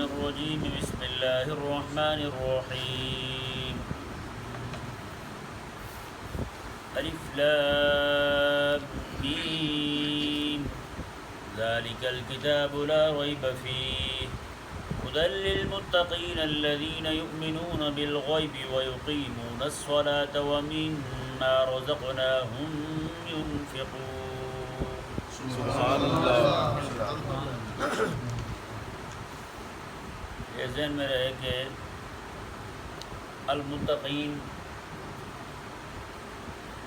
الرجيم بسم الله الرحمن الرحيم ألف لام ميم ذلك الكتاب لا ريب فيه هدى للمتقين الذين يؤمنون بالغيب ويقيمون الصلاة ومما رزقناهم ينفقون سبحان اللہ. یہ ذہن میں رہے کہ المتقین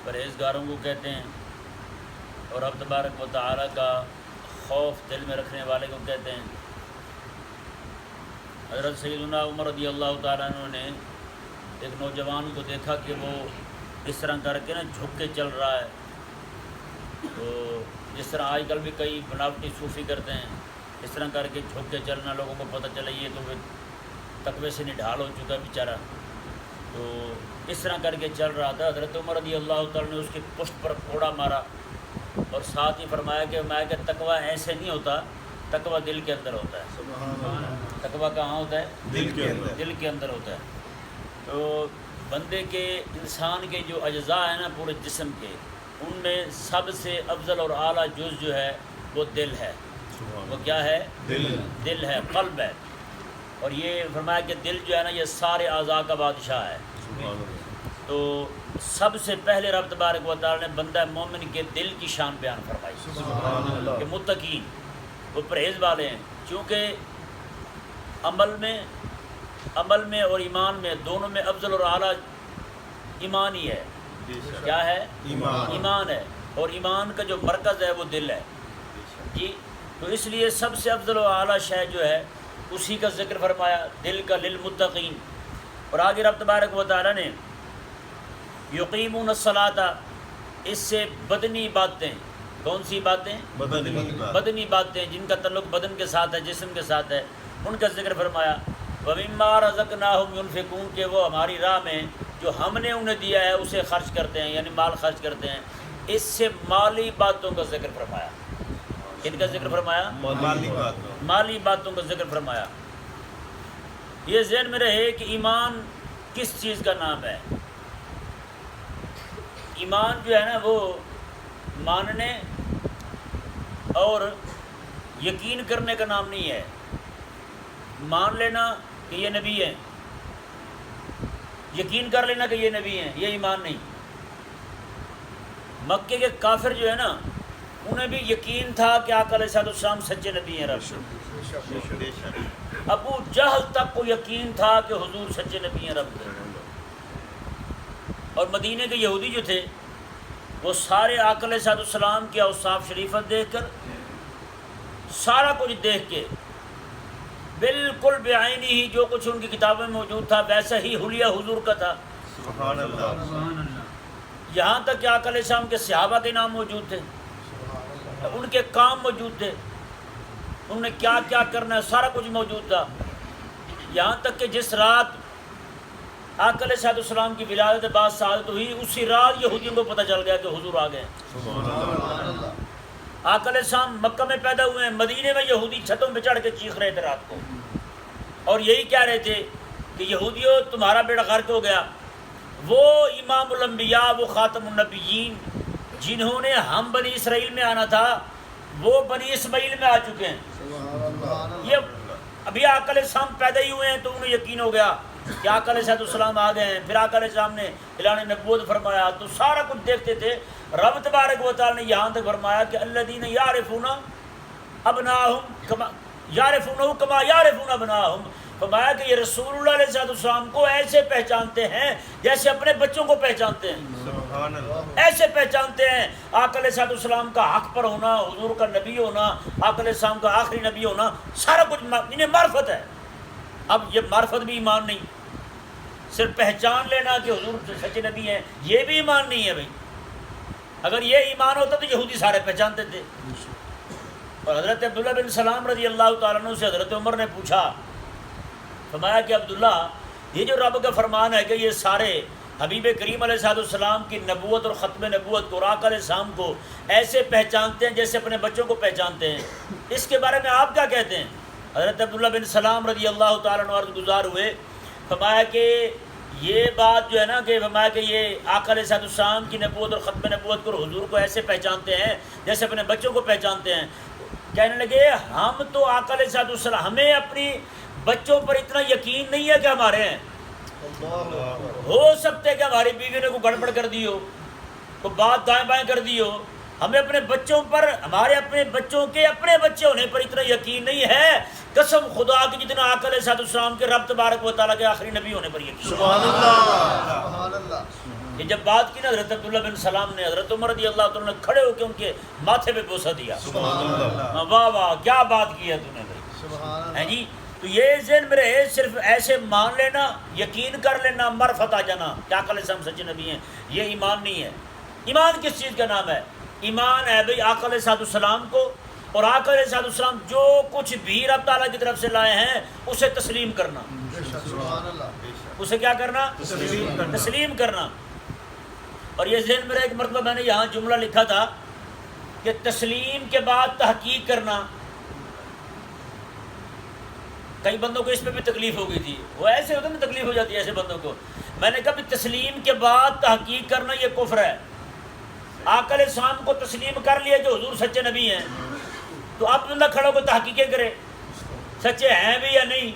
پرہیزگاروں کو کہتے ہیں اور رب تبارک و تعالیٰ کا خوف دل میں رکھنے والے کو کہتے ہیں. حضرت سیدنا عمر رضی اللہ تعالیٰ عنہ نے ایک نوجوان کو دیکھا کہ وہ اس طرح کر کے جھک کے چل رہا ہے. تو جس طرح آج کل بھی کئی بناوٹی صوفی کرتے ہیں، اس طرح کر کے جھک کے چلنا، لوگوں کو پتہ چلے یہ تو تقوی سے نڈھال ہو چکا ہے بیچارہ. تو اس طرح کر کے چل رہا تھا. حضرت عمر رضی اللہ تعالیٰ نے اس کی پشت پر کوڑا مارا اور ساتھ ہی فرمایا کہ تقوی ایسے نہیں ہوتا، تقوی دل کے اندر ہوتا ہے. تقوی کہاں ہوتا ہے؟ دل کے اندر ہوتا ہے. تو بندے کے، انسان کے جو اجزاء ہیں نا پورے جسم کے، ان میں سب سے افضل اور اعلیٰ جز جو ہے وہ دل ہے. وہ کیا ہے؟ دل ہے، قلب ہے. اور یہ فرمایا کہ دل جو ہے نا یہ سارے اعضاء کا بادشاہ ہے. تو سب سے پہلے رب تبارک و تعالی نے بندہ مومن کے دل کی شان بیان فرمائی کہ متقین وہ پرہیز والے ہیں. چونکہ عمل میں اور ایمان میں دونوں میں افضل اور اعلیٰ ایمان ہی ہے. کیا ہے؟ ایمان ہے. اور ایمان کا جو مرکز ہے وہ دل ہے. جی، تو اس لیے سب سے افضل و اعلیٰ شے جو ہے اسی کا ذکر فرمایا، دل کا، للمتقین. اور آگے رب تبارک و تعالیٰ نے یقیمون الصلاۃ، اس سے بدنی باتیں، کون سی باتیں؟ بدنی باتیں جن کا تعلق بدن کے ساتھ ہے، جسم کے ساتھ ہے، ان کا ذکر فرمایا. وَمِمَّا رَزَقْنَاهُمْ يُنْفِقُونَ کہ وہ ہماری راہ میں جو ہم نے انہیں دیا ہے اسے خرچ کرتے ہیں، یعنی مال خرچ کرتے ہیں. اس سے مالی باتوں کا ذکر فرمایا. کن کا ذکر فرمایا؟ مالی باتوں کا ذکر فرمایا. یہ ذہن میں رہے کہ ایمان کس چیز کا نام ہے. ایمان جو ہے نا وہ ماننے اور یقین کرنے کا نام نہیں ہے. مان لینا کہ یہ نبی ہیں، یقین کر لینا کہ یہ نبی ہیں، یہ ایمان نہیں. مکے کے کافر جو ہے نا انہیں بھی یقین تھا کہ آقا علیہ السلام سچے نبی ہیں. رب ابو جہل تک کو یقین تھا کہ حضور سچے نبی ہیں رب کے. اور مدینے کے یہودی جو تھے وہ سارے آقا علیہ السلام کے اوصاف شریفت دیکھ کر، سارا کچھ دیکھ کے بالکل بعینی ہی جو کچھ ان کی کتابوں میں موجود تھا ویسا ہی حلیہ حضور کا تھا. سبحان اللہ. یہاں تک کہ آقا علیہ السلام کے صحابہ کے نام موجود تھے، ان کے کام موجود تھے، انہوں نے کیا کیا کرنا ہے سارا کچھ موجود تھا. یہاں تک کہ جس رات آقا علیہ السلام کی ولادت بعد سعادت ہوئی، اسی رات یہودیوں کو پتہ چل گیا کہ حضور آ گئے. آقا علیہ السلام مکہ میں پیدا ہوئے ہیں، مدینے میں یہودی چھتوں پہ چڑھ کے چیخ رہے تھے رات کو، اور یہی کہہ رہے تھے کہ یہودیوں تمہارا بیڑا غرق ہو گیا. وہ امام الانبیاء، وہ خاتم النبیین جنہوں نے ہم بنی اسرائیل میں آنا تھا، وہ بنی اسماعیل میں آ چکے ہیں. یہ ابھی آقا علیہ السلام پیدا ہی ہوئے ہیں تو انہیں یقین ہو گیا کہ آقا علیہ السلام آ گئے ہیں. پھر آقا علیہ السلام نے اعلان نبوت فرمایا تو سارا کچھ دیکھتے تھے. رب تبارک و تعالی نے یہاں تک فرمایا کہ الذین یعرفون ابناءہم کما یعرفونہ کما یعرفون ابناءہم. فرمایا کہ یہ رسول اللہ علیہ السلام کو ایسے پہچانتے ہیں جیسے اپنے بچوں کو پہچانتے ہیں. سبحان اللہ. ایسے پہچانتے ہیں. آقا علیہ السلام کا حق پر ہونا، حضور کا نبی ہونا، آقا علیہ السلام کا آخری نبی ہونا، سارا کچھ انہیں معرفت ہے. اب یہ معرفت بھی ایمان نہیں، صرف پہچان لینا کہ حضور سچے نبی ہیں یہ بھی ایمان نہیں ہے بھائی. اگر یہ ایمان ہوتا تو یہودی سارے پہچانتے تھے. اور حضرت عبداللہ بن سلام رضی اللہ تعالیٰ عنہ سے حضرت عمر نے پوچھا، فرمایا کہ عبداللہ یہ جو رب کا فرمان ہے کہ یہ سارے حبیب کریم علیہ السلام کی نبوت اور ختم نبوت کو، آقا علیہ السلام کو ایسے پہچانتے ہیں جیسے اپنے بچوں کو پہچانتے ہیں، اس کے بارے میں آپ کیا کہتے ہیں؟ حضرت عبداللہ بن سلام رضی اللہ تعالیٰ عنہ عرض گزار ہوئے، فرمایا کہ یہ بات جو ہے نا کہ فرمایا کہ یہ آقا علیہ السلام کی نبوت اور ختم نبوت کو حضور کو ایسے پہچانتے ہیں جیسے اپنے بچوں کو پہچانتے ہیں. کہنے لگے ہم تو آقا علیہ السلام، ہمیں اپنی بچوں پر اتنا یقین نہیں ہے کہ ہمارے ہیں. ہو سکتا ہے کہ ہماری بیوی نے کوئی گڑبڑ کر دی ہو، کوئی بات دائیں بائیں کر دی ہو، ہمیں اپنے بچوں پر، ہمارے اپنے بچوں کے اپنے بچے ہونے پر اتنا یقین نہیں ہے. قسم خدا کی جتنا آقا علیہ السلام کے رب تبارک و تعالیٰ کے آخری نبی ہونے پر یقین. سبحان اللہ. یہ جب بات کی نا حضرت عبداللہ بن سلام نے، حضرت عمر رضی اللہ تعالیٰ نے کھڑے ہو کے ان کے ماتھے پہ بوسہ دیا. واہ واہ کیا بات کی ہے تو نے بھائی. ہیں جی، تو یہ ذہن میں رہے، صرف ایسے مان لینا، یقین کر لینا، معرفت آ جانا کہ آقا علیہ السلام سچے نبی ہیں، یہ ایمان نہیں ہے. ایمان کس چیز کا نام ہے؟ ایمان ہے بھئی آقا علیہ السلام کو، اور آقا علیہ السلام جو کچھ بھی رب تعالیٰ کی طرف سے لائے ہیں اسے تسلیم کرنا. اسے کیا کرنا؟ تسلیم کرنا. اور یہ ذہن میں رہے، ایک مرتبہ میں نے یہاں جملہ لکھا تھا کہ تسلیم کے بعد تحقیق کرنا. کئی بندوں کو اس پہ بھی تکلیف ہو گئی تھی، وہ ایسے ہوتے ہیں نا، تکلیف ہو جاتی ہے ایسے بندوں کو. میں نے کہا بھی تسلیم کے بعد تحقیق کرنا یہ کفر ہے. آقا علیہ السلام کو تسلیم کر لیا جو حضور سچے نبی ہیں، تو اب بندہ کھڑا ہو کے تحقیقیں کرے سچے ہیں بھی یا نہیں.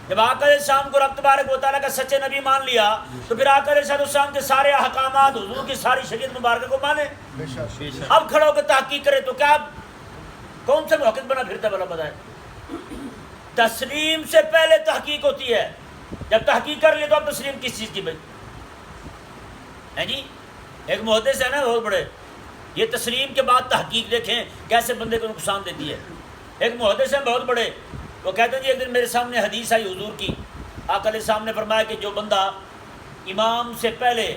جب آقا علیہ السلام کو رب تبارک و تعالیٰ کا سچے نبی مان لیا تو پھر آقا علیہ السلام کے سارے احکامات، حضور کی ساری شریعت مبارکہ کو مانے. اب کھڑا ہو کے تحقیق کرے تو کیا کون سے محقق بنا پھرتا ہے بلا بتائے. تسلیم سے پہلے تحقیق ہوتی ہے. جب تحقیق کر لے تو اب تسلیم کس چیز کی بھائی ہے جی. ایک محدث ہے نا بہت بڑے، یہ تسلیم کے بعد تحقیق دیکھیں کیسے بندے کو نقصان دیتی ہے. ایک محدث ہیں بہت بڑے، وہ کہتے ہیں جی ایک دن میرے سامنے حدیث آئی حضور کی. آقا علیہ السلام نے فرمایا کہ جو بندہ امام سے پہلے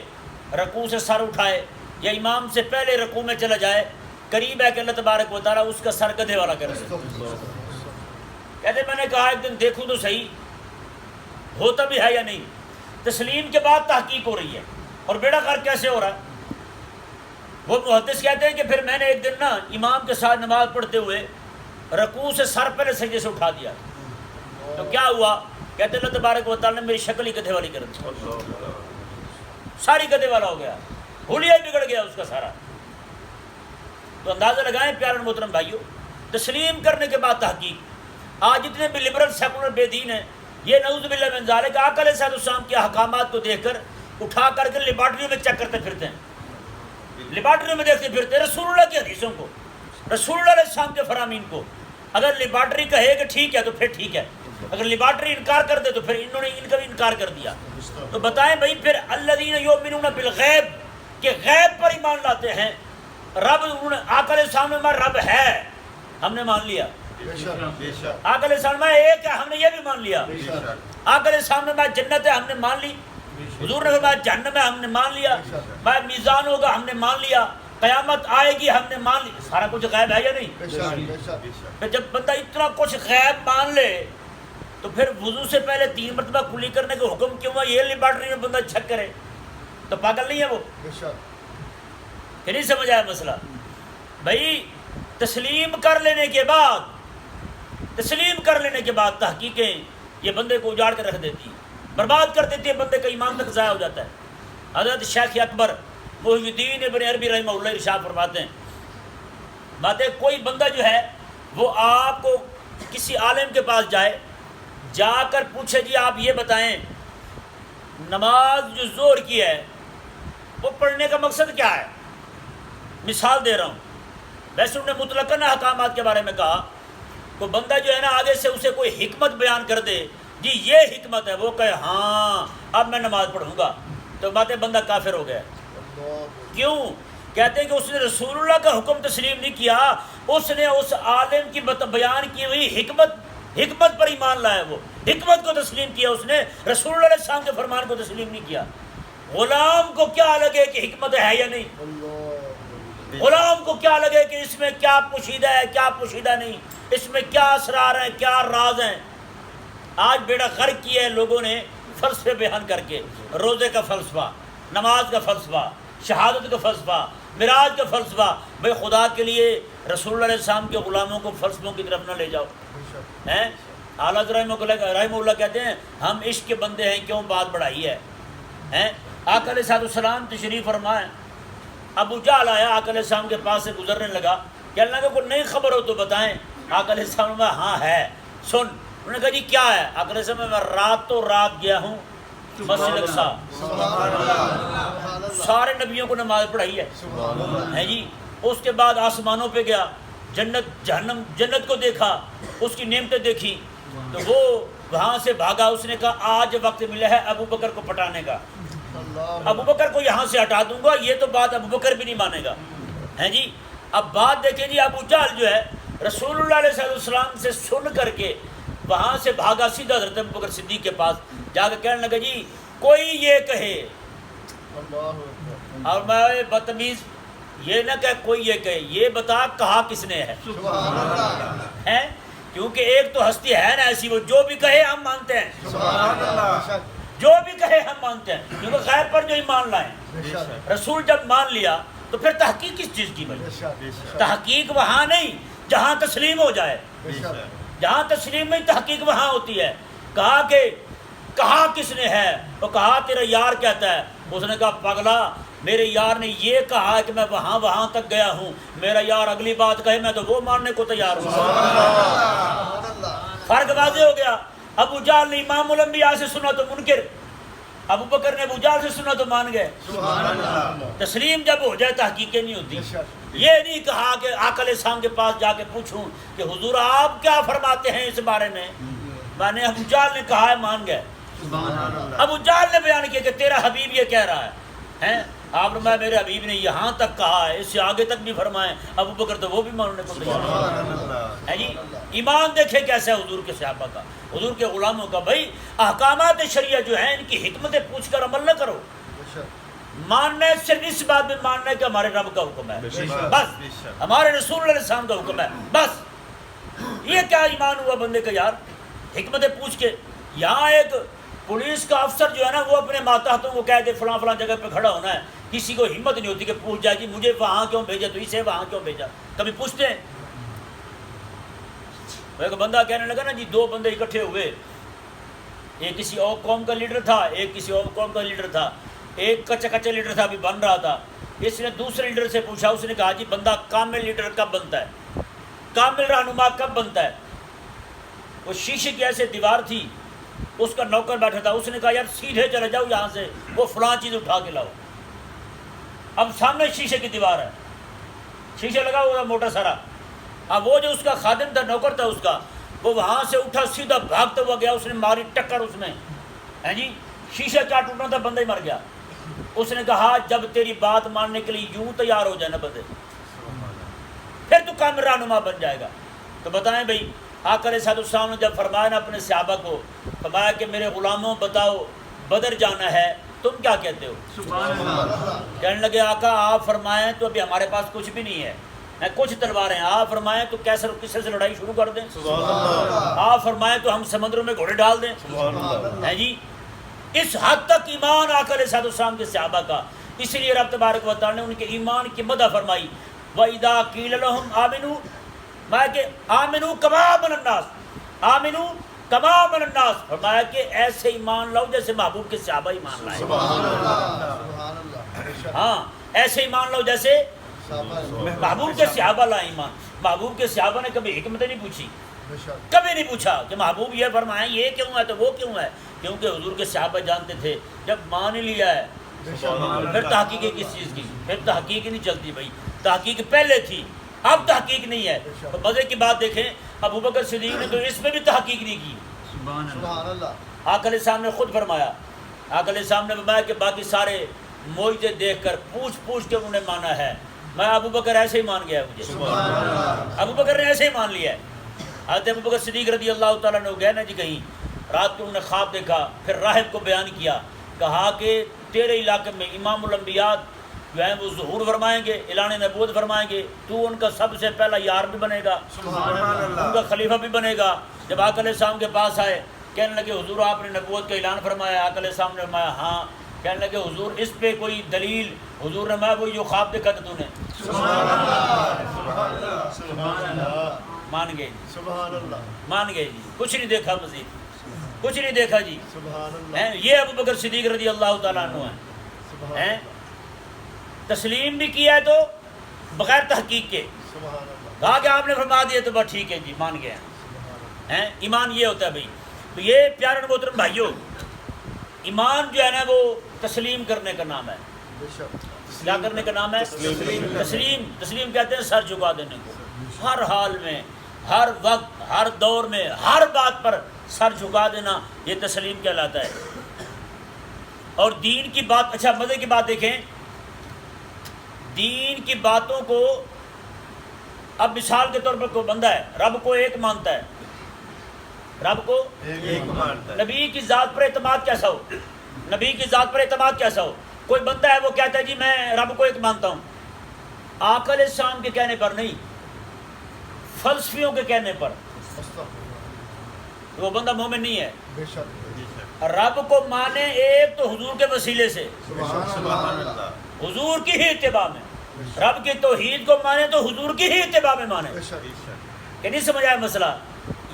رکوع سے سر اٹھائے یا امام سے پہلے رکوع میں چلا جائے، قریب ہے کہ اللہ تبارک و تعالیٰ اس کا سر گدھے والا کر دے. کہتے میں نے کہا ایک دن دیکھوں تو صحیح ہوتا بھی ہے یا نہیں. تسلیم کے بعد تحقیق ہو رہی ہے اور بیڑا غرق کیسے ہو رہا ہے. وہ محدث کہتے ہیں کہ پھر میں نے ایک دن نا امام کے ساتھ نماز پڑھتے ہوئے رکوع سے سر پہلے سجدے سے اٹھا دیا. تو کیا ہوا؟ کہتے اللہ تبارک و تعالیٰ نے میری شکل ہی گدھے والی کر دی، ساری گدھے والا ہو گیا، حلیہ بگڑ گیا اس کا سارا. تو اندازہ لگائیں پیارے محترم بھائیوں، تسلیم کرنے کے بعد تحقیق. آج جتنے بھی لبرل سیکولر بے دین ہیں، یہ نعوذ باللہ من ذالک آقا علیہ السلام کے احکامات کو دیکھ کر اٹھا کر کے لیبارٹریوں میں چیک کرتے پھرتے ہیں، لیبارٹریوں میں دیکھتے پھرتے ہیں رسول اللہ کی حدیثوں کو، رسول اللہ علیہ السلام کے فرامین کو. اگر لیبارٹری کہے کہ ٹھیک ہے تو پھر ٹھیک ہے، اگر لیبارٹری انکار کر دے تو پھر انہوں نے ان کا بھی انکار کر دیا. تو بتائیں بھائی پھر الذین یؤمنون بالغیب، کہ غیب پر ایمان لاتے ہیں. رب انہوں نے آقا علیہ السلام میں رب ہے ہم نے مان لیا، آقا علیہ السلام میں ایک ہے ہم نے یہ بھی مان لیا، آقا علیہ السلام میں جنت ہے ہم نے مان لی، حضور نے فرمایا جہنم ہے ہم نے مان لیا، میں میزان ہوگا ہم نے مان لیا، قیامت آئے گی ہم نے مان لی. سارا کچھ غیب ہے یا نہیں؟ جب بندہ اتنا کچھ غیب مان لے تو پھر وضو سے پہلے 3 مرتبہ کلی کرنے کا حکم کیوں ہوا؟ یہ لیبارٹری میں بندہ چھک کرے تو پاگل نہیں ہے وہ؟ کہ نہیں سمجھ آیا مسئلہ بھائی. تسلیم کر لینے کے بعد، تسلیم کر لینے کے بعد تحقیقیں یہ بندے کو اجاڑ کے رکھ دیتی ہیں، برباد کر دیتی ہے، بندے کا ایمان تک ضائع ہو جاتا ہے. حضرت شیخ اکبر محی الدین ابن عربی رحمہ اللہ ارشاد فرماتے ہیں، باتیں کوئی بندہ جو ہے وہ آپ کو کسی عالم کے پاس جائے، جا کر پوچھے جی آپ یہ بتائیں نماز جو ظہر کی ہے وہ پڑھنے کا مقصد کیا ہے. مثال دے رہا ہوں، ویسے انہوں نے مطلقاً احکامات کے بارے میں کہا. کوئی بندہ جو ہے نا آگے سے اسے کوئی حکمت بیان کر دے، جی یہ حکمت ہے، وہ کہے ہاں اب میں نماز پڑھوں گا، تو باتیں بندہ کافر ہو گیا. کیوں؟ کہتے ہیں کہ اس نے رسول اللہ کا حکم تسلیم نہیں کیا، اس نے اس عالم کی بیان کی ہوئی حکمت پر ایمان لایا، وہ حکمت کو تسلیم کیا، اس نے رسول اللہ علیہ السلام کے فرمان کو تسلیم نہیں کیا. غلام کو کیا لگے کہ حکمت ہے یا نہیں، غلام کو کیا لگے کہ اس میں کیا پوشیدہ ہے کیا پوشیدہ نہیں، اس میں کیا اسرار ہیں کیا راز ہیں. آج بیڑا غرق کیا ہے لوگوں نے فلسفے بیان کر کے، روزے کا فلسفہ، نماز کا فلسفہ، شہادت کا فلسفہ، معراج کا فلسفہ. بھائی خدا کے لیے رسول اللہ علیہ السلام کے غلاموں کو فلسفوں کی طرف نہ لے جاؤ. ہیں اعلیٰ رحمہ اللہ کہتے ہیں ہم عشق کے بندے ہیں کیوں بات بڑھائی ہے ہیں آقا علیہ السلام تشریف فرمائے ابو جہل آیا آقا علیہ السلام کے پاس سے گزرنے لگا کہنے لگا کوئی نئی خبر ہو تو بتائیں آقا علیہ السلام میں ہاں ہے سن انہوں نے کہا جی کیا ہے آقا علیہ السلام میں رات گیا ہوں مسجد اقصیٰ سارے نبیوں کو نماز پڑھائی ہے جی اس کے بعد آسمانوں پہ گیا جنت کو دیکھا اس کی نعمتیں دیکھی تو وہ وہاں سے بھاگا اس نے کہا آج وقت ملا ہے ابو بکر کو پٹانے کا ابو بکر کو یہاں سے ہٹا دوں گا یہ تو بات ابو بکر بھی نہیں مانے گا ہیں جی اب بات دیکھیں جی ابو جہل جو ہے رسول اللہ علیہ السلام سے سن کر کے وہاں سے بھاگا سیدھا حضرت ابو بکر صدیق کے پاس جا کے کہنے لگا جی کوئی یہ کہے اور میں بدتمیز یہ نہ کہ کوئی یہ کہے یہ بتا کہا کس نے ہے کیونکہ ایک تو ہستی ہے نا ایسی وہ جو بھی کہے ہم مانتے ہیں جو بھی کہے ہم مانتے ہیں کیونکہ غیب پر جو ایمان لائیں رسول جب مان لیا تو پھر تحقیق کس چیز کی بھائی تحقیق وہاں نہیں جہاں تسلیم ہو جائے جہاں تسلیم میں تحقیق وہاں ہوتی ہے کہا کہ کہا کس نے ہے وہ کہا تیرا یار کہتا ہے اس نے کہا پگلا میرے یار نے یہ کہا کہ میں وہاں تک گیا ہوں میرا یار اگلی بات کہے میں تو وہ ماننے کو تیار ہوں فرق واضح ہو گیا ابو جہل نے امام الانبیاء سے سنا تو منکر ابو بکر نے ابو جہل سے سنا تو مان گئے تسلیم جب ہو جائے تحقیقیں نہیں ہوتی یہ نہیں کہا کہ آقا علیہ السلام کے پاس جا کے پوچھوں کہ حضور آپ کیا فرماتے ہیں اس بارے میں نے ابو جہل نے کہا ہے مان گئے ابو جہل نے بیان کیا کہ تیرا حبیب یہ کہہ رہا ہے آپ نے میرے حبیب نے یہاں تک کہا ہے اس سے آگے تک بھی فرمائے ابو بکر تو وہ بھی ماننے کو تیار ہے جی ایمان دیکھے کیسا ہے حضور کے صحابہ کا حضور کے غلاموں کا بھائی احکامات شریعہ جو ہیں ان کی حکمتیں پوچھ کر عمل نہ کرو ماننا ہے صرف اس بات میں ماننا ہے کہ ہمارے رب کا حکم ہے بس ہمارے رسول اللہ علیہ السلام کا حکم ہے بس یہ کیا ایمان ہوا بندے کا یار حکمتیں پوچھ کے یہاں ایک پولیس کا افسر جو ہے نا وہ اپنے ماتحتوں کو کہہ دے فلاں جگہ پہ کھڑا ہونا ہے کسی کو ہمت نہیں ہوتی کہ پوچھ جائے جی مجھے وہاں کیوں بھیجا تو اسے وہاں کیوں بھیجا کبھی پوچھتے ہیں ایک بندہ کہنے لگا نا جی دو بندے اکٹھے ہوئے ایک کسی اور قوم کا لیڈر تھا ایک کسی اور قوم کا لیڈر تھا ایک کچا لیڈر تھا ابھی بن رہا تھا اس نے دوسرے لیڈر سے پوچھا اس نے کہا جی بندہ کامل لیڈر کب بنتا ہے کامل رہنما کب بنتا ہے وہ شیشے کی ایسے دیوار تھی اس کا نوکر بیٹھا تھا اس نے کہا یار سیدھے چلے جاؤ یہاں سے وہ فلاں چیز اٹھا کے لاؤ اب سامنے شیشے کی دیوار ہے شیشے لگا ہوا موٹا سارا اب وہ جو اس کا خادم تھا نوکر تھا اس کا وہ وہاں سے اٹھا سیدھا بھاگتا ہوا گیا اس نے ماری ٹکر اس میں ہے جی شیشہ کیا ٹوٹنا تھا بندہ ہی مر گیا اس نے کہا جب تیری بات ماننے کے لیے یوں تیار ہو جائے نا بندے پھر تو کامل رہنما بن جائے گا تو بتائیں بھائی آقا علیہ السلام نے جب فرمایا نا اپنے صحابہ کو فرمایا کہ میرے غلاموں بتاؤ بدر جانا ہے تم کیا کہتے ہو کہنے لگے آقا آپ فرمائیں تو ابھی ہمارے پاس کچھ بھی نہیں ہے کچھ تلواریں آپ فرمائیں تو کیسے کسی سے لڑائی شروع کر دیں آپ فرمائیں تو ہم سمندروں میں گھوڑے ڈال دیں ہے جی اس حد تک ایمان آقا علیہ السلام کے صحابہ کا اس لیے رب تبارک و تعالی نے ان کے ایمان کی مدح فرمائی وَإِذَا قِيلَ لَهُمْ آمِنُوا میں کہ آمنو کما من الناس آمنو کما من الناس فرمایا کہ ایسے ایمان لاؤ جیسے محبوب کے صحابہ ایمان لائے ہاں ایسے ایمان لاؤ جیسے محبوب کے صحابہ لائے ایمان محبوب کے صحابہ نے کبھی حکمت نہیں پوچھی کبھی نہیں پوچھا کہ محبوب یہ فرمایا یہ کیوں ہے تو وہ کیوں ہے کیونکہ حضور کے صحابہ جانتے تھے جب مان لیا ہے پھر تحقیق کس چیز کی پھر تحقیق نہیں چلتی بھائی تحقیق پہلے تھی اب تحقیق نہیں ہے تو مزے کی بات دیکھیں ابو بکر صدیق نے تو اس میں بھی تحقیق نہیں کی آقا علیہ السلام نے خود فرمایا آقا علیہ السلام نے فرمایا کہ باقی سارے معجزے دیکھ کر پوچھ کے انہوں نے مانا ہے میں ابو بکر ایسے ہی مان گیا مجھے ابو بکر نے ایسے ہی مان لیا ہے حضرت ابو بکر صدیق رضی اللہ تعالیٰ نے گئے نا جی کہیں رات کو انہوں نے خواب دیکھا پھر راہب کو بیان کیا کہا کہ تیرے علاقے میں امام الانبیاء جو ہیں وہ ظہور فرمائیں گے اعلان نبوت فرمائیں گے تو ان کا سب سے پہلا یار بھی بنے گا ان کا خلیفہ بھی بنے گا جب آقا علیہ السلام کے پاس آئے کہنے لگے حضور آپ نے نبوت کا اعلان فرمایا آقا علیہ السلام نے فرمایا ہاں کہنے لگے حضور اس پہ کوئی دلیل حضور نے میں وہ جو خواب دیکھا تھا تو نے مان گئے جی، سبحان اللہ مان گئے جی، کچھ نہیں دیکھا مزید، کچھ نہیں دیکھا جی. سبحان اللہ ہیں؟ یہ ابو بکر صدیق رضی اللہ تعالیٰ عنہ ہیں. سبحان ہیں؟ اللہ تسلیم بھی کیا ہے تو بغیر تحقیق کے، سبحان اللہ کہا کہ آپ نے فرما دیا تو بس ٹھیک ہے جی، مان گئے ہیں. سبحان اللہ ہیں؟ ایمان یہ ہوتا ہے بھائی. تو یہ پیارے محترم بھائیوں، ایمان جو ہے نا وہ تسلیم کرنے کا نام ہے. بے شک کیا کرنے کا نام ہے؟ تسلیم کہتے ہیں سر جھکا دینے کو. ہر حال میں، ہر وقت، ہر دور میں، ہر بات پر سر جھکا دینا، یہ تسلیم کہلاتا ہے. اور دین کی بات، اچھا مزے کی بات دیکھیں، دین کی باتوں کو اب مثال کے طور پر کوئی بندہ ہے رب کو ایک مانتا ہے، رب کو ایک مانتا ہے نبی کی ذات پر اعتماد کیسا ہو، نبی کی ذات پر اعتماد کیسا ہو. کوئی بندہ ہے وہ کہتا ہے جی میں رب کو ایک مانتا ہوں، آقا علیہ السلام کے کہنے پر نہیں، فلسفیوں کے کہنے پر، استغفر وہ بندہ مومن نہیں ہے. بے شک رب کو مانے ایک تو حضور کے وسیلے سے، سبحان اللہ حضور کی ہی اتباع میں. رب کی توحید کو مانے تو حضور کی ہی اتباع میں مانے. بے شک کہ نہیں سمجھ آیا مسئلہ؟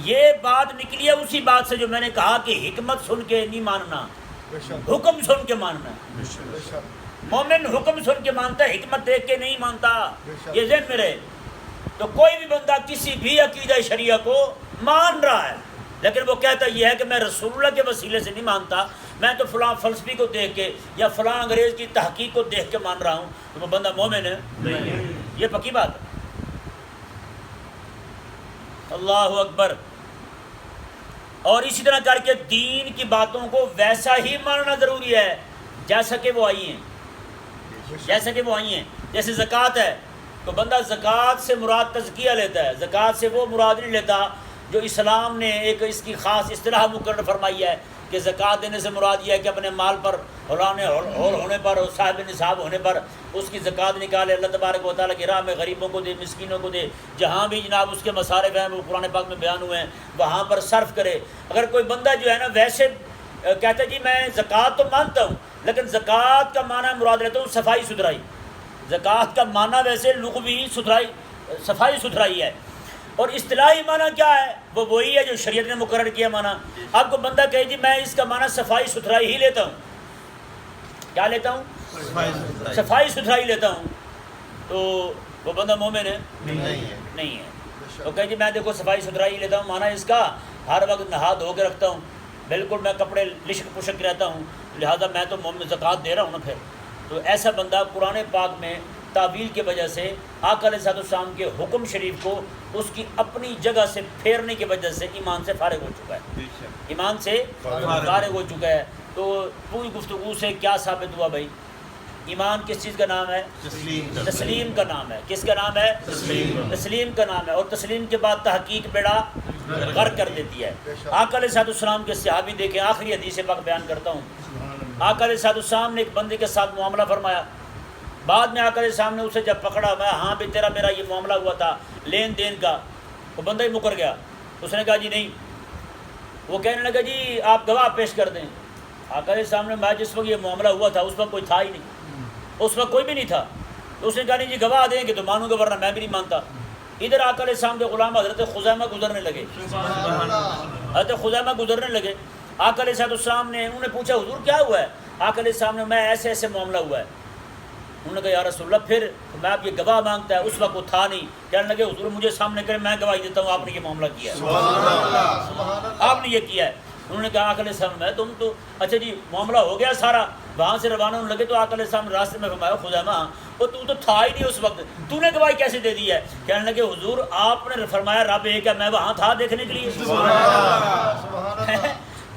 یہ بات نکلی ہے اسی بات سے جو میں نے کہا کہ حکمت سن کے نہیں ماننا، بے شک حکم سن کے ماننا. بے شک مومن حکم سن کے مانتا ہے، حکمت دیکھ کے نہیں مانتا. بے شک. یہ ذہن میں رہے. تو کوئی بھی بندہ کسی بھی عقیدہ شریعہ کو مان رہا ہے لیکن وہ کہتا یہ ہے کہ میں رسول اللہ کے وسیلے سے نہیں مانتا، میں تو فلاں فلسفی کو دیکھ کے یا فلاں انگریز کی تحقیق کو دیکھ کے مان رہا ہوں، تو وہ بندہ مومن ہے نہیں. یہ پکی بات ہے. اللہ اکبر. اور اسی طرح کر کے دین کی باتوں کو ویسا ہی ماننا ضروری ہے جیسا کہ وہ آئی ہیں، جیسا کہ وہ آئی ہیں. جیسے زکوٰۃ ہے تو بندہ زکوٰۃ سے مراد تزکیہ لیتا ہے، زکوٰۃ سے وہ مراد نہیں لیتا جو اسلام نے ایک اس کی خاص اصطلاح مقرر فرمائی ہے کہ زکوٰۃ دینے سے مراد یہ ہے کہ اپنے مال پر ہول ہونے پر اور صاحب نصاب ہونے پر اس کی زکوٰۃ نکالے، اللہ تبارک و تعالیٰ کی راہ میں غریبوں کو دے، مسکینوں کو دے، جہاں بھی جناب اس کے مصارف ہیں وہ قرآن پاک میں بیان ہوئے ہیں وہاں پر صرف کرے. اگر کوئی بندہ جو ہے نا ویسے کہتا ہے جی میں زکوٰۃ تو مانتا ہوں لیکن زکوٰۃ کا معنی مراد لیتا ہوں صفائی ستھرائی، زکوٰۃ کا معنی ویسے لغوی صفائی ستھرائی ہے، اور اصطلاحی معنی کیا ہے؟ وہ وہی ہے جو شریعت نے مقرر کیا معنی. آپ کو بندہ کہے جی میں اس کا معنی صفائی ستھرائی ہی لیتا ہوں، کیا لیتا ہوں؟ صفائی ستھرائی لیتا ہوں، تو وہ بندہ مومن ہے نہیں ہے. تو کہے جی میں دیکھو صفائی ستھرائی لیتا ہوں، معنی اس کا ہر وقت نہا دھو کے رکھتا ہوں، بالکل میں کپڑے لشک پشک رہتا ہوں، لہٰذا میں تو مومن زکوٰۃ دے رہا ہوں نا. پھر تو ایسا بندہ قرآن پاک میں تعویل کی وجہ سے آقا علیہ السلام کے حکم شریف کو اس کی اپنی جگہ سے پھیرنے کی وجہ سے ایمان سے فارغ ہو چکا ہے، ایمان سے فارغ ہو چکا ہے. تو پوری گفتگو سے کیا ثابت ہوا بھائی؟ ایمان کس چیز کا نام ہے؟ تسلیم کا نام ہے. کس کا نام ہے؟ تسلیم کا نام ہے. اور تسلیم کے بعد تحقیق بیڑا غرق کر دیتی ہے. آقا علیہ السلام کے صحابی دیکھیں، آخری حدیث پاک بیان کرتا ہوں. آقا علیہ السلام نے ایک بندے کے ساتھ معاملہ فرمایا، بعد میں آقا علیہ السلام نے اسے جب پکڑا، میں ہاں بھی تیرا میرا یہ معاملہ ہوا تھا لین دین کا، وہ بندہ ہی مکر گیا. اس نے کہا جی نہیں. وہ کہنے لگا جی آپ گواہ پیش کر دیں. آقا علیہ السلام نے، میں جس وقت یہ معاملہ ہوا تھا اس وقت کوئی تھا ہی نہیں، اس وقت کوئی بھی نہیں تھا. تو اس نے کہا نہیں جی گواہ دیں گے تو مانوں گا ورنہ میں بھی نہیں مانتا. ادھر آقا علیہ السلام کے غلام حضرت خزیمہ گزرنے لگے، حضرت خزیمہ گزرنے لگے. آقا علیہ السلام نے، انہوں نے پوچھا حضور کیا ہوا ہے؟ آقا علیہ السلام نے، میں ایسے ایسے معاملہ ہوا ہے. انہوں نے کہا یا رسول اللہ پھر میں آپ یہ گواہ مانگتا ہے، اس وقت وہ تھا نہیں. کہنے لگے حضور مجھے سامنے کرے، میں گواہی دیتا ہوں آپ نے یہ معاملہ کیا ہے، آپ نے یہ کیا ہے. انہوں نے کہا آقا علیہ السلام میں تم تو اچھا جی معاملہ ہو گیا سارا. وہاں سے روانہ ہونے لگے تو آقا علیہ السلام راستے میں فرمایا خزیمہ وہ تو تھا ہی نہیں اس وقت، تو نے گواہی کیسے دے دی ہے؟ کہنے لگے حضور آپ نے فرمایا رب ایک ہے، میں وہاں تھا دیکھنے کے لیے.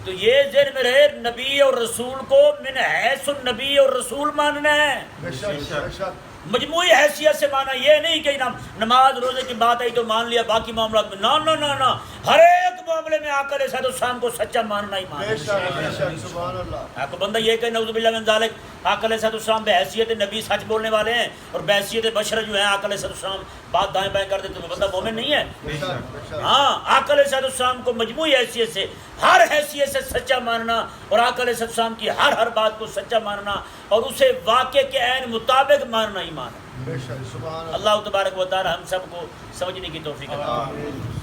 تو یہ ذہن میں رہے، نبی اور رسول کو من حیث النبی اور رسول ماننا ہے، مجموعی حیثیت سے مانا. یہ نہیں کہ نماز روزے کی بات آئی تو مان لیا باقی معاملات میں، نہ نہ نہ نہ، ہر ایک معاملے میں آقا علیہ السلام کو سچا ماننا ہی ماننا. آپ کو بندہ یہ کہ نعوذ باللہ من ذالک، آقا علیہ السلام بحیثیت نبی سچ بولنے والے ہیں اور بحیثیت بشر جو ہیں آقا علیہ السلام بات دائیں بائیں کر دیتے، تو بندہ مومن نہیں ہے. ہاں آقا علیہ السلام کو مجموعی حیثیت سے، ہر حیثیت سے سچا ماننا اور آقا علیہ السلام کی ہر بات کو سچا ماننا اور اسے واقع کے عین مطابق ماننا ایمان ہے. بے شک سبحان اللہ تبارک و تعالی ہم سب کو سمجھنے کی توفیق عطا فرمائے۔ آمین۔